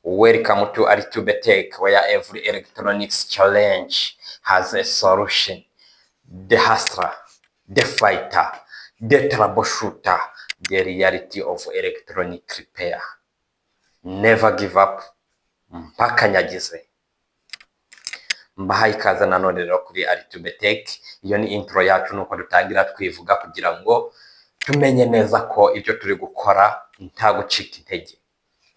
Welcome to Aritube Tech, where every electronics challenge has a solution. The hustler, the fighter, the troubleshooter, the reality of electronic repair. Never give up, mpaka nyagize. Mbahaye ikaze nanone rero kuri Aritube Tech. Iyo ni intro yacu, nuko dutangira twivuga kugira ngo tumenye neza ko ibyo turi gukora nta gucika intege,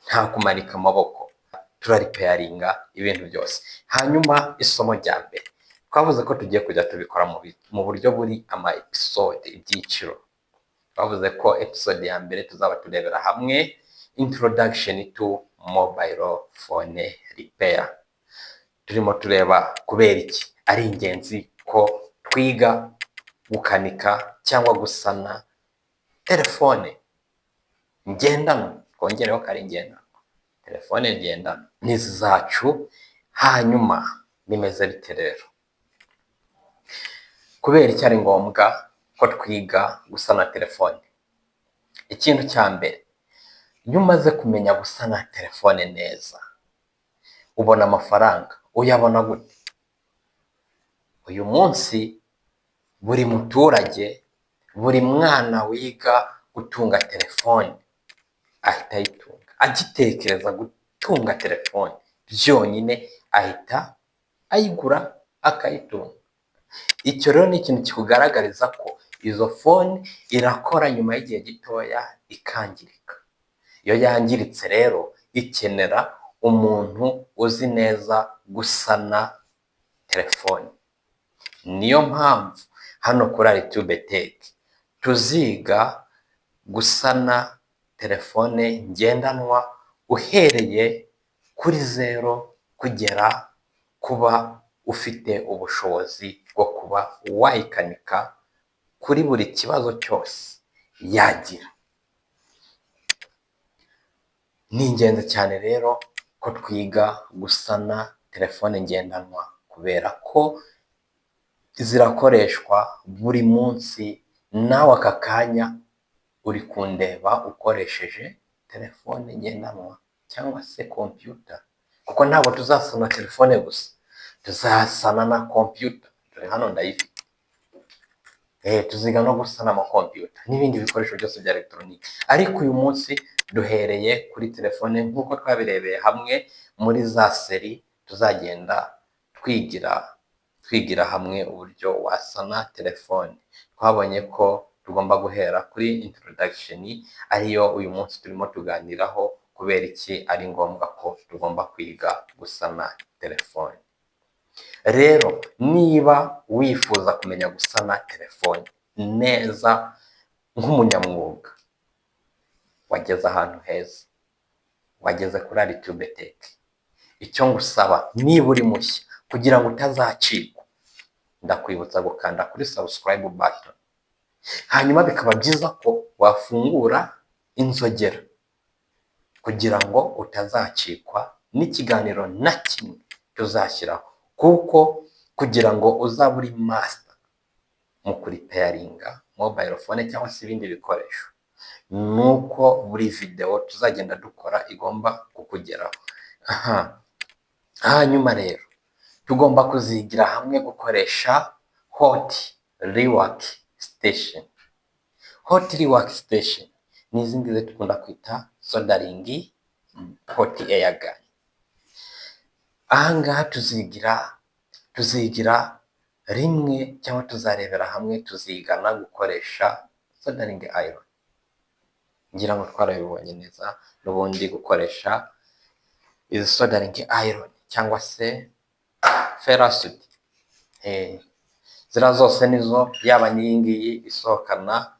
nta kumanika amaboko, turaripeyaringa ibintu byose. Hanyuma isomo rya mbere twavuze ko tugiye kujya tubikora mu buryo buri ama episode ibyiciro. Twavuze ko episode ya mbere tuzaba turebera hamwe introduction to mobile phone repair. Turimo tureba kubera iki ari ingenzi ko twiga gukanika cyangwa gusana telefone ngendanwa. Twongereho kari ngendanwa, telefone ngendanwa n'izi zacu. Hanyuma nimeze bite rero? Kubera iki ari ngombwa ko twiga gusana telefone? Ikintu cya mbere, iyo umaze kumenya gusana telefone neza, ubona amafaranga. Uyabona gute? Uyu munsi buri muturage, buri mwana wiga gutunga telefone ahita ayitunga. Agitekereza gutunga telefone byonyine ahita ayigura akayitunga. Icyo rero ni ikintu kikugaragariza ko izo phone irakora nyuma y'igihe gitoya ikangirika. Iyo yangiritse rero ikenera umuntu uzi neza gusana telefone. Niyo mpamvu hano kuri Aritube Tech tuziga gusana telefone ngendanwa uhereye kuri zero kugera kuba ufite ubushobozi bwo kuba wayikanika kuri buri kibazo cyose yagira. Ni ingenzi cyane rero ko twiga gusana telefone ngendanwa, kubera ko zirakoreshwa buri munsi. Nawe aka kanya uri kundeba ukoresheje telefone ngendanwa cyangwa se computer, kuko ntabwo tuzasana telefone gusa, tuzasana na computer. Dore hano ndayifite. Tuziga no gusana ama computer n'ibindi bikoresho byose bya electronic. Ariko uyu munsi duhereye kuri telefone nk'uko twabirebeye hamwe muri za seri. Tuzagenda twigira hamwe uburyo wasana telefone. Twabonye ko tugomba guhera kuri introduction, ariyo uyu munsi turimo tuganiraho kubera iki ari ngombwa ko tugomba kwiga gusana telefone. Rero niba wifuza kumenya gusana telefone neza nk'umunyamwuga, wageze ahantu heza, wageze kuri Aritube Tech. Icyo ngusaba, niba uri mushya, kugira ngo utazacikwa, ndakwibutsa gukanda kuri subscribe button. Hanyuma bikaba byiza ko wafungura inzogera kugira ngo utazacikwa n'ikiganiro na kimwe tuzashyiraho, kuko kugira ngo uzabe uri master mu kuripeyaringa mobile phone cyangwa se ibindi bikoresho, nuko buri video tuzagenda dukora igomba kukugeraho. Hanyuma rero tugomba kuzigira hamwe gukoresha hot rework station. Hot rework station ni izi ngizi dukunda kwita soldering hot air gun. Ahangaha tuzigira rimwe cyangwa tuzarebera hamwe, tuzigana gukoresha soldering iron. Ngira ngo twarabibonye neza n'ubundi gukoresha izi soldering iron cyangwa se ferrocity. Zira zose nizo, yaba n'iyi ngiyi isohokana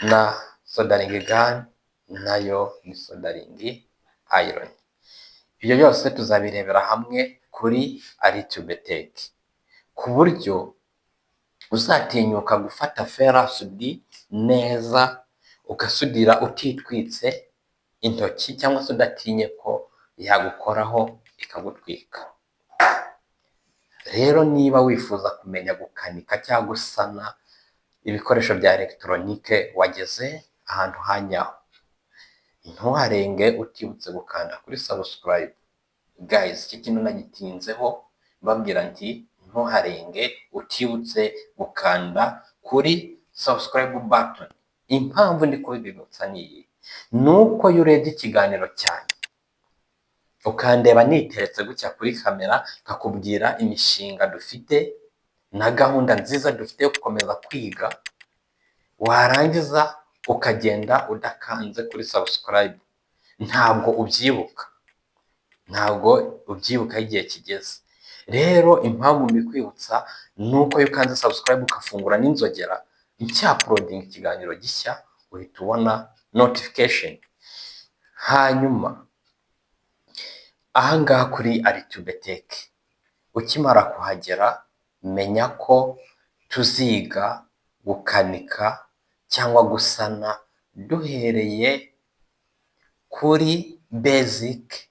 na soldering gun, nayo ni soldering iron. Ibyo byose tuzabirebera hamwe kuri Aritube Tech, ku buryo uzatinyuka gufata ferrocity neza ugasudira utitwitse intoki, cyangwa se udatinye ko yagukoraho ikagutwika. Rero niba wifuza kumenya gukanika cyangwa gusana ibikoresho bya electronique, wageze ahantu hanyaho. ntuharenge utibutse gukanda kuri subscribe. Guys, iki kintu nagitinzeho mbabwira nti ntuharenge utibutse gukanda kuri subscribe button. Impamvu ndi kubibibutsa niyi, nuko iyo urebye ikiganiro cyanjye ukandeba niteretse gutya kuri kamera kakubwira imishinga dufite na gahunda nziza dufite yo gukomeza kwiga, warangiza ukagenda udakanze kuri subscribe, ntabwo ubyibuka igihe kigeze. Rero impamvu mbikwibutsa nuko iyo ukanze subscribe ukafungura n'inzogera uploading ikiganiro gishya uhita ubona notification. Hanyuma ahangaha kuri Alitube Tech ukimara kuhagera menya ko tuziga gukanika cyangwa gusana duhereye kuri basic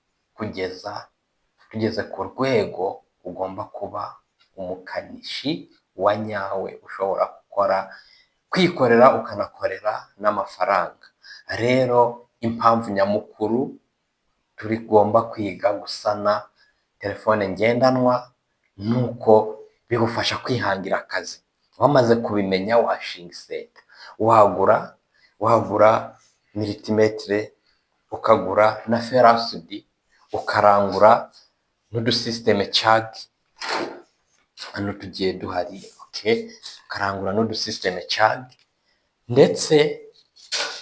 tugeze ku rwego ugomba kuba umukanishi wa nyawe ushobora kwikorera ukanakorera n'amafaranga. Rero impamvu nyamukuru tugomba kwiga gusana telefone ngendanwa nuko bigufasha kwihangira akazi. Wamaze kubimenya washinga iseta, wagura multimetre, ukagura na ferasudi, ukarangura n'udusystem charge, hano tugiye duhari, ukarangura n'udusystem charge ndetse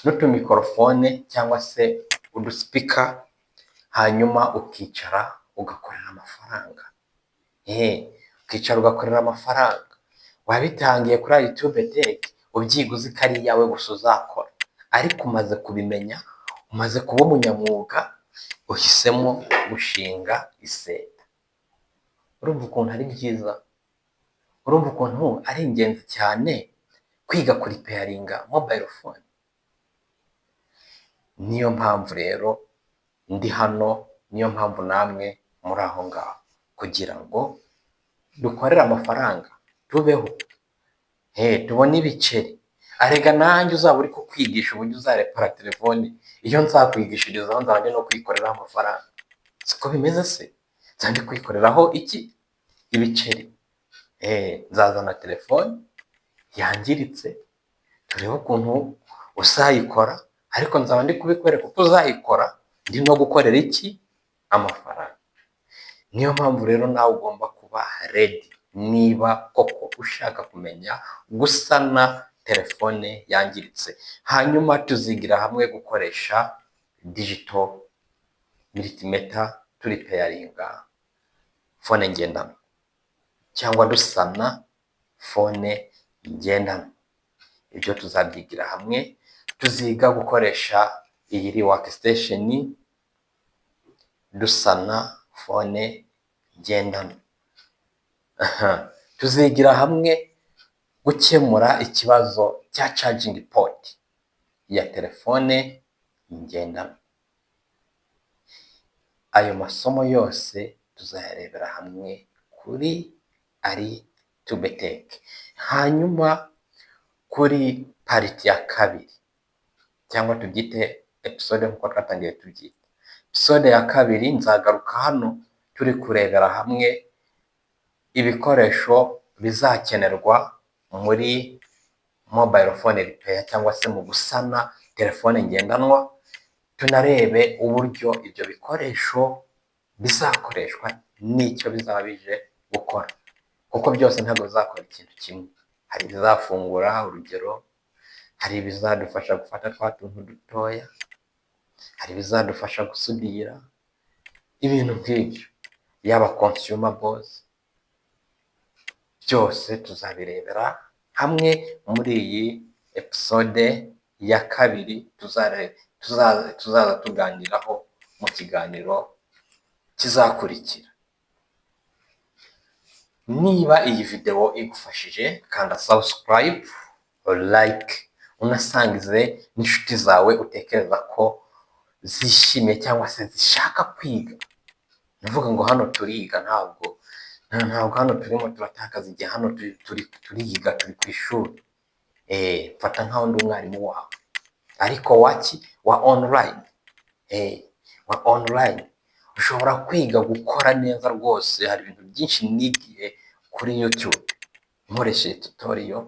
n'utumikorofone cyangwa se uduspeaker, hanyuma ukicara ugakorera amafaranga. Ugakorera amafaranga. Wabitangiye kuri Alitube Tech ubyiga uzi ko ari iyawe gusa uzakora, ariko umaze kubimenya, umaze kuba umunyamwuga, uhisemo gushinga iseta. Urumva ukuntu ari byiza, urumva ukuntu ari ingenzi cyane kwiga kuri repairinga mobile phone. Niyo mpamvu rero ndi hano, niyo mpamvu namwe muri aho ngaho, kugira ngo dukorere amafaranga tubeho, tubone ibiceri. Arega nanjye uzaba uri kukwigisha uburyo uzarepara telefone, iyo nzakwigishirizaho nzajya no kwikoreraho amafaranga. Siko bimeze se? Nzajya kwikoreraho ibiceri. Nzazana telefone yangiritse turebe ukuntu uzayikora, ariko nzaba ndi kubikwereka uko uzayikora ndi no gukorera amafaranga. Niyo mpamvu rero nawe ugomba kuba ready niba koko ushaka kumenya gusana telefone yangiritse. Hanyuma tuzigira hamwe gukoresha digital multimeter repairinga phone ngendanwa cyangwa dusana phone ngendanwa. Ibyo tuzabyigira hamwe, tuziga gukoresha iyi workstation dusana phone ngendanwa. Tuzigira hamwe gukemura ikibazo cya charging port ya telefone ngendanwa. Ayo masomo yose tuzayarebera hamwe kuri Alitube Tech. Hanyuma kuri pariti ya kabiri, cyangwa tubyite episode nk'uko twatangiye tubyita episode ya kabiri, nzagaruka hano turi kurebera hamwe ibikoresho bizakenerwa muri mobile phone repair cyangwa se mu gusana telefone ngendanwa. Tunarebe uburyo ibyo bikoresho bizakoreshwa n'icyo bizaba bije gukora, kuko byose ntabwo bizakora ikintu kimwe. Hari ibizafungura, urugero, hari ibizadufasha gufata twa tuntu dutoya, hari ibizadufasha gusudira, ibintu nk'ibyo, yaba consumables, byose tuzabirebera hamwe muri iyi episode ya kabiri tuzaza tuganiraho mu kiganiro kizakurikira. Niba iyi video igufashije, kanda subscribe, like, unasangize n'inshuti zawe utekereza ko zishimye cyangwa se zishaka kwiga. Ndavuga ngo hano turiga, ntabwo hano turimo turatakaza igihe, hano turiga, turi ku ishuri. Fata nkaho ndi umwarimu wawe, ariko wa online. wa online ushobora kwiga gukora neza rwose. Hari ibintu byinshi nigiye kuri YouTube nkoresheje tutorial,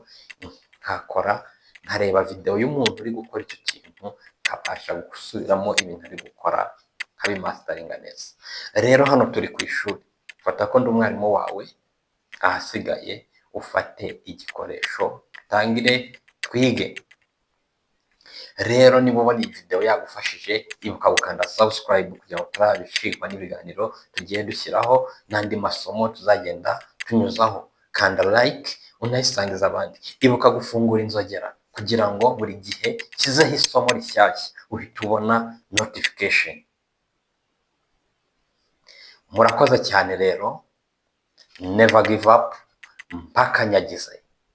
nkakora nkareba video y'umuntu uri gukora icyo kintu, nkabasha gusubiramo ibintu ari gukora nkabimasteringa neza. Rero hano turi ku ishuri, fata ko ndi umwarimu wawe, ahasigaye ufate igikoresho tangire twige. Rero niba ubona iyi video yagufashije, ibuka gukanda subscribe kugira ngo utarabicikwa n'ibiganiro tugiye dushyiraho n'andi masomo tuzagenda tunyuzaho. Kanda like unayisangiza abandi, ibuka gufungura inzogera kugira ngo buri gihe kizeho isomo rishyashya uhita ubona notification. Murakoze cyane rero, never give up, mpaka nyagize.